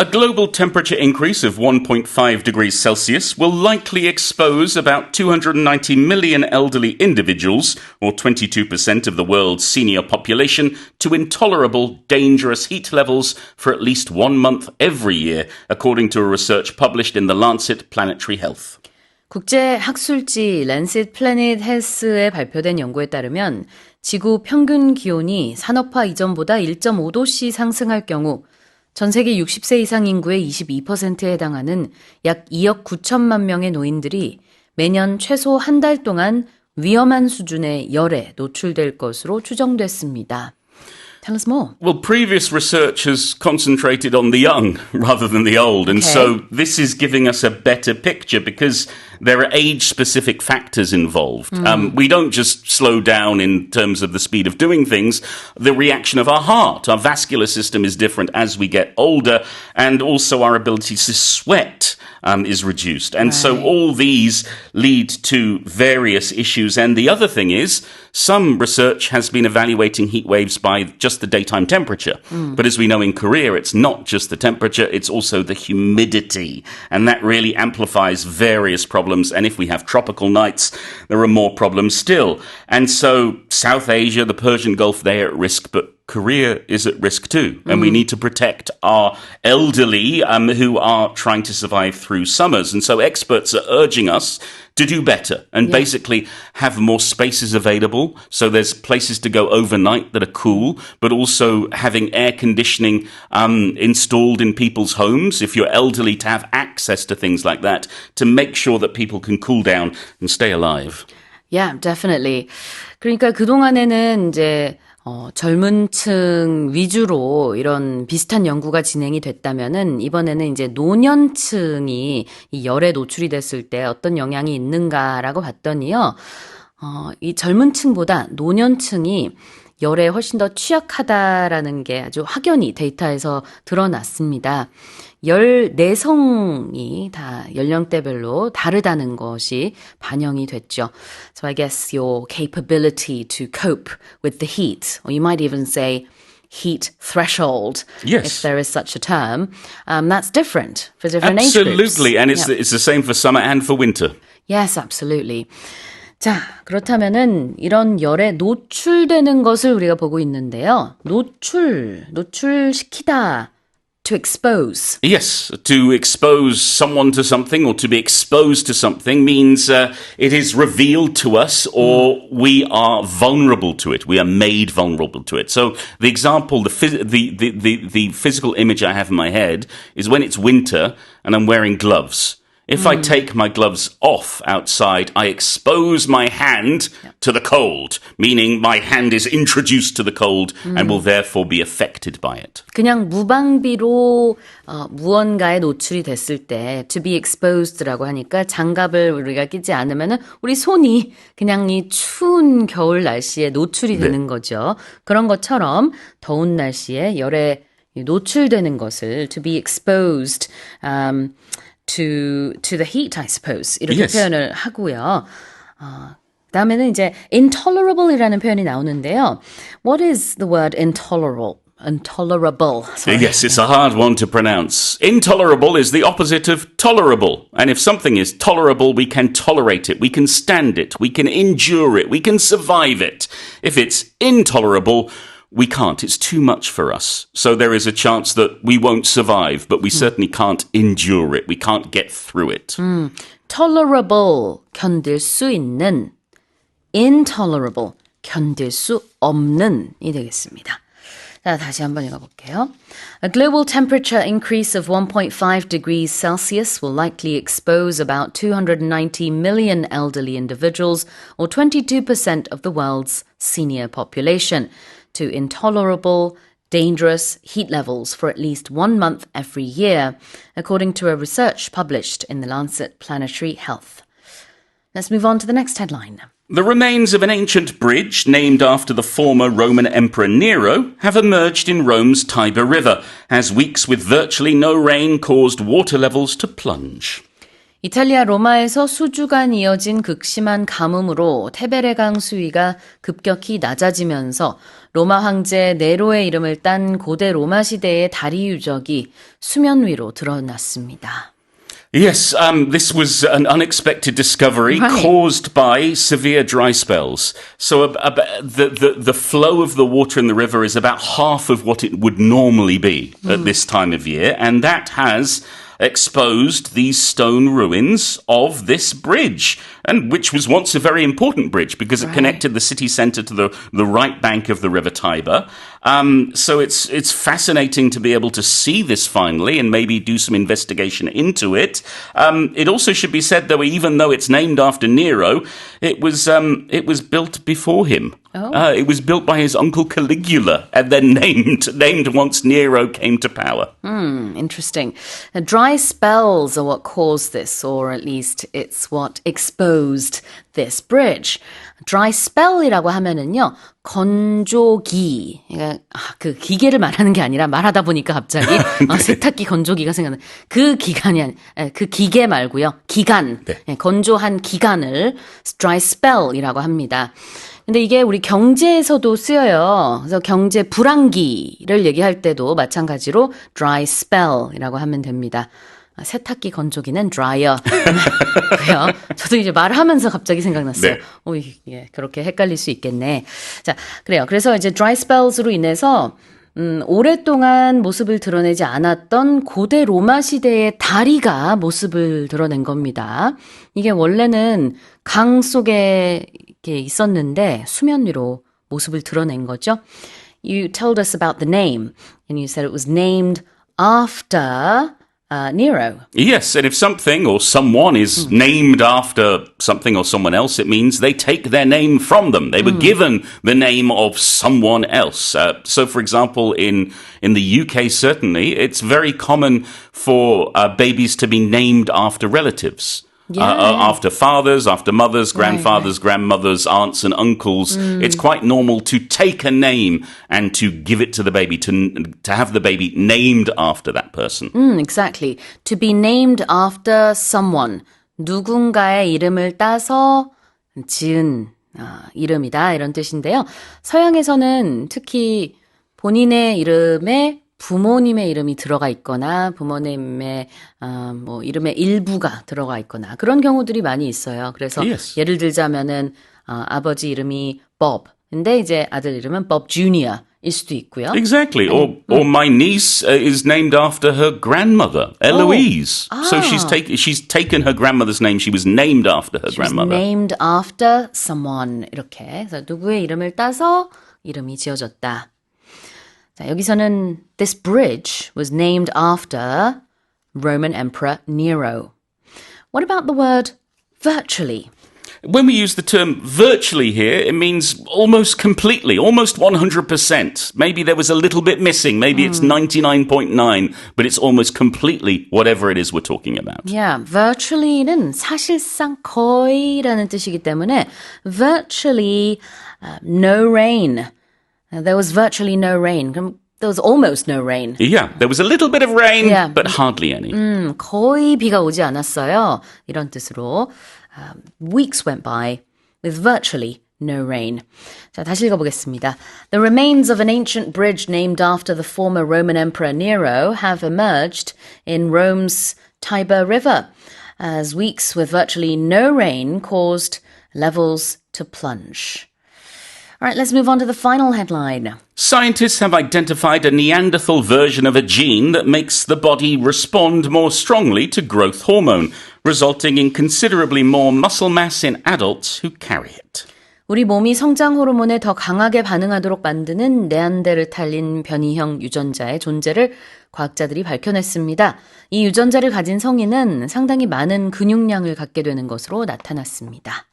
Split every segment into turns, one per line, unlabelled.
A global temperature increase of 1.5 degrees Celsius will likely expose about 290 million elderly individuals, or 22% of the world's senior population, to intolerable, dangerous heat levels for at least 1 month every year, according to a research published in The Lancet Planetary Health.
국제 학술지 랜셋 플래닛 헬스에 발표된 연구에 따르면 지구 평균 기온이 산업화 이전보다 1.5도씨 상승할 경우 전 세계 60세 이상 인구의 22%에 해당하는 약 2억 9천만 명의 노인들이 매년 최소 한 달 동안 위험한 수준의 열에 노출될 것으로 추정됐습니다. Tell us more.
Well, previous research has concentrated on the young rather than the old. And so this is giving us a better picture because there are age-specific factors involved. We don't just slow down in terms of the speed of doing things. The reaction of our heart, our vascular system is different as we get older. And also our ability to sweat is reduced. And so all these lead to various issues. And the other thing is, some research has been evaluating heat waves by just the daytime temperature. But as we know in Korea, it's not just the temperature, it's also the humidity. And that really amplifies various problems. And if we have tropical nights, there are more problems still. And so South Asia, the Persian Gulf, they're at risk, but Korea is at risk too. And we need to protect our elderly who are trying to survive through summers. And so experts are urging us to do better and basically have more spaces available. So there's places to go overnight that are cool, but also having air conditioning installed in people's homes, if you're elderly, to have access to things like that, to make sure that people can cool down and stay alive.
Yeah, definitely. 그러니까 그동안에는 이제 젊은 층 위주로 이런 비슷한 연구가 진행이 됐다면은 이번에는 이제 노년층이 이 열에 노출이 됐을 때 어떤 영향이 있는가라고 봤더니요. 이 젊은 층보다 노년층이 열에 훨씬 더 취약하다라는 게 아주 확연히 데이터에서 드러났습니다. 열 내성이 다 연령대별로 다르다는 것이 반영이 됐죠. So I guess your capability to cope with the heat, or you might even say heat threshold, if there is such a term, that's different for different age groups.
Absolutely, and it's the same for summer and for winter.
Yes, absolutely. 자, 그렇다면은 이런 열에 노출되는 것을 우리가 보고 있는데요. 노출시키다. To expose.
Yes, to expose someone to something or to be exposed to something means it is revealed to us or we are vulnerable to it. We are made vulnerable to it. So the example, the physical image I have in my head is when it's winter and I'm wearing gloves. If I take my gloves off outside, I expose my hand to the cold, meaning my hand is introduced to the cold and will therefore be affected by it.
그냥 무방비로 무언가에 노출이 됐을 때 to be exposed라고 하니까 장갑을 우리가 끼지 않으면은 우리 손이 그냥 이 추운 겨울 날씨에 노출이 되는 거죠. 그런 것처럼 더운 날씨에 열에 노출되는 것을 to be exposed to the heat, I suppose. 이렇게 표현을 하고요. 그다음에는 이제 intolerable이라는 표현이 나오는데요. What is the word intolerable? Intolerable. Sorry.
Yes, it's a hard one to pronounce. Intolerable is the opposite of tolerable. And if something is tolerable, we can tolerate it. We can stand it. We can endure it. We can survive it. If it's intolerable, we can't. It's too much for us. So there is a chance that we won't survive, but we certainly can't endure it. We can't get through it.
Tolerable, 견딜 수 있는. Intolerable, 견딜 수 없는이 되겠습니다. 자, 다시 한번 읽어볼게요. A global temperature increase of 1.5 degrees Celsius will likely expose about 290 million elderly individuals, or 22% of the world's senior population, to intolerable, dangerous heat levels for at least 1 month every year, according to a research published in The Lancet Planetary Health. Let's move on to the next headline.
The remains of an ancient bridge named after the former Roman Emperor Nero have emerged in Rome's Tiber River, as weeks with virtually no rain caused water levels to plunge.
이탈리아 로마에서 수주간 이어진 극심한 가뭄으로 테베레강 수위가 급격히 낮아지면서 로마 황제 네로의 이름을 딴 고대 로마 시대의 다리 유적이 수면 위로 드러났습니다.
Yes, this was an unexpected discovery
Right.
caused by severe dry spells. So the flow of the water in the river is about half of what it would normally be at this time of year, and that has exposed these stone ruins of this bridge, and which was once a very important bridge because it connected the city centre to the right bank of the River Tiber. So it's fascinating to be able to see this finally and maybe do some investigation into it. It also should be said, though, even though it's named after Nero, it was built before him.
Oh.
It was built by his uncle Caligula and then named once Nero came to power.
Interesting. Now, dry spells are what caused this, or at least it's what exposed this bridge. Dry spell이라고 하면은요, 건조기. 그러니까 그 기계를 말하는 게 아니라 말하다 보니까 갑자기 세탁기 건조기가 생각나. 그 기간이 그 기계 말고요. 기간.
네.
건조한 기간을 dry spell이라고 합니다. 근데 이게 우리 경제에서도 쓰여요. 그래서 경제 불황기를 얘기할 때도 마찬가지로 dry spell이라고 하면 됩니다. 세탁기 건조기는 dryer고요. 저도 이제 말하면서 갑자기 생각났어요.
네.
예, 그렇게 헷갈릴 수 있겠네. 자, 그래요. 그래서 이제 dry spells로 인해서 오랫동안 모습을 드러내지 않았던 고대 로마 시대의 다리가 모습을 드러낸 겁니다. 이게 원래는 강 속에 이렇게 있었는데 수면 위로 모습을 드러낸 거죠. You told us about the name and you said it was named after Nero.
Yes, and if something or someone is named after something or someone else, it means they take their name from them. They were given the name of someone else. So, for example, in the UK, certainly, it's very common for babies to be named after relatives. After fathers, after mothers, grandfathers, grandmothers, aunts and uncles. It's quite normal to take a name and to give it to the baby, to have the baby named after that person.
Exactly. To be named after someone. 누군가의 이름을 따서 지은 이름이다 이런 뜻인데요. 서양에서는 특히 본인의 이름에 부모님의 이름이 들어가 있거나 부모님의 뭐 이름의 일부가 들어가 있거나 그런 경우들이 많이 있어요. 그래서
Yes.
예를 들자면은 아버지 이름이 Bob. 근데 이제 아들 이름은 Bob Jr.일 수도 있고요.
Exactly. Or my niece is named after her grandmother, Eloise. So she's taken her grandmother's name. She was named after her
She was
grandmother.
named after someone. 이렇게. 그래서 누구의 이름을 따서 이름이 지어졌다. 자, 여기서는 this bridge was named after Roman Emperor Nero. What about the word virtually?
When we use the term virtually here, it means almost completely, almost 100%. Maybe there was a little bit missing. Maybe it's 99.9, but it's almost completely whatever it is we're talking about.
Yeah, virtually는 사실상 거의라는 뜻이기 때문에 virtually no rain. There was virtually no rain. 그럼 there was almost no rain.
Yeah, there was a little bit of rain,
Yeah.
but hardly any.
거의 비가 오지 않았어요. 이런 뜻으로 weeks went by with virtually no rain. 자, 다시 읽어보겠습니다. The remains of an ancient bridge named after the former Roman Emperor Nero have emerged in Rome's Tiber River as weeks with virtually no rain caused levels to plunge. All right, let's move on to the final headline.
Scientists have identified a Neanderthal version of a gene that makes the body respond more strongly to growth hormone, resulting in considerably more muscle mass in adults who carry it.
우리 몸이 성장 호르몬에 더 강하게 반응하도록 만드는 네안데르탈린 변이형 유전자의 존재를 과학자들이 밝혀냈습니다. 이 유전자를 가진 성인은 상당히 많은 근육량을 갖게 되는 것으로 나타났습니다.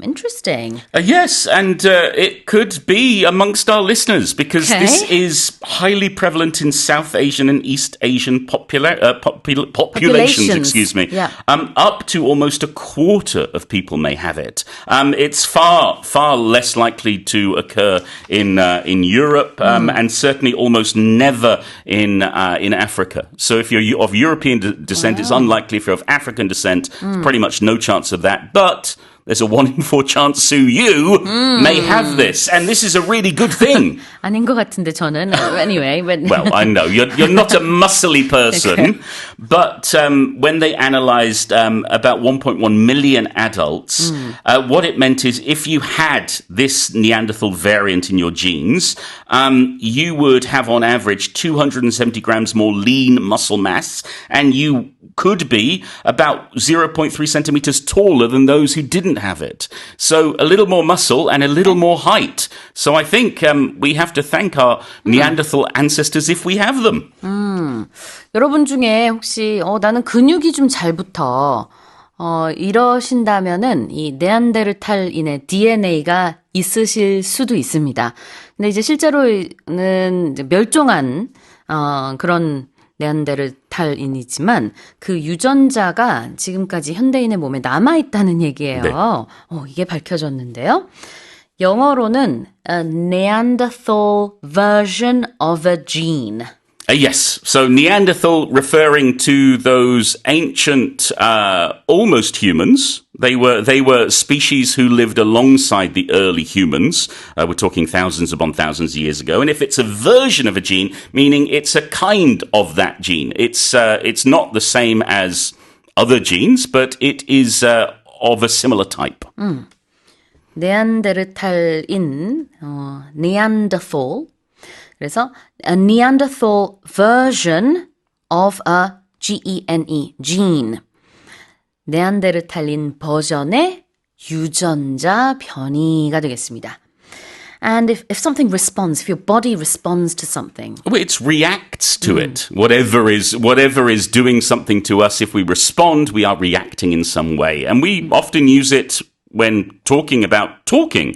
Interesting.
Yes, and it could be amongst our listeners because this is highly prevalent in South Asian and East Asian populations. Excuse me.
Yeah.
Up to almost a quarter of people may have it. It's far less likely to occur in Europe, and certainly almost never in Africa. So if you're of European descent, it's unlikely. If you're of African descent, pretty much no chance of that. But there's a 1 in 4 chance, Sue, you may have this. And this is a really good thing.
아닌 것 같은데, 저는. Anyway. But
Well, I know. You're not a muscly person. Okay. But when they analysed about 1.1 million adults, what it meant is if you had this Neanderthal variant in your genes, you would have on average 270 grams more lean muscle mass, and you could be about 0.3 centimeters taller than those who didn't have it. So a little more muscle and a little more height. So I think we have to thank our Neanderthal ancestors if we have them.
여러분 중에 혹시 나는 근육이 좀 잘 붙어 이러신다면은 이 네안데르탈인의 DNA가 있으실 수도 있습니다. 근데 이제 실제로는 이제 멸종한 그런 네안데르탈인이지만 그 유전자가 지금까지 현대인의 몸에 남아있다는 얘기예요. 네. 이게 밝혀졌는데요. 영어로는 a Neanderthal version of a gene.
Yes. So Neanderthal referring to those ancient, almost humans. They were species who lived alongside the early humans. We're talking thousands upon thousands of years ago. And if it's a version of a gene, meaning it's a kind of that gene. It's not the same as other genes, but it is, of a similar type.
네안데르탈인, Neanderthal. 그래서 a Neanderthal version of a gene, gene. 네안데르탈인 버전의 유전자 변이가 되겠습니다. And if something responds, if your body responds to something.
Well, it reacts to it. Whatever is doing something to us, if we respond, we are reacting in some way. And we often use it when talking about talking.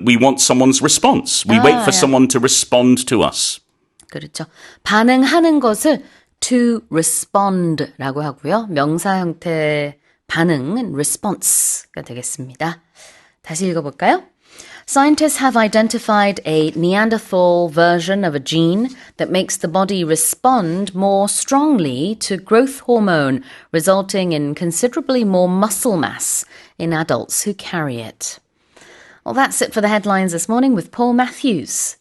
We want someone's response. We wait for someone to respond to us.
그렇죠. 반응하는 것을 to respond라고 하고요. 명사 형태의 반응은 response가 되겠습니다. 다시 읽어볼까요? Scientists have identified a Neanderthal version of a gene that makes the body respond more strongly to growth hormone, resulting in considerably more muscle mass in adults who carry it. Well, that's it for the headlines this morning with Paul Matthews.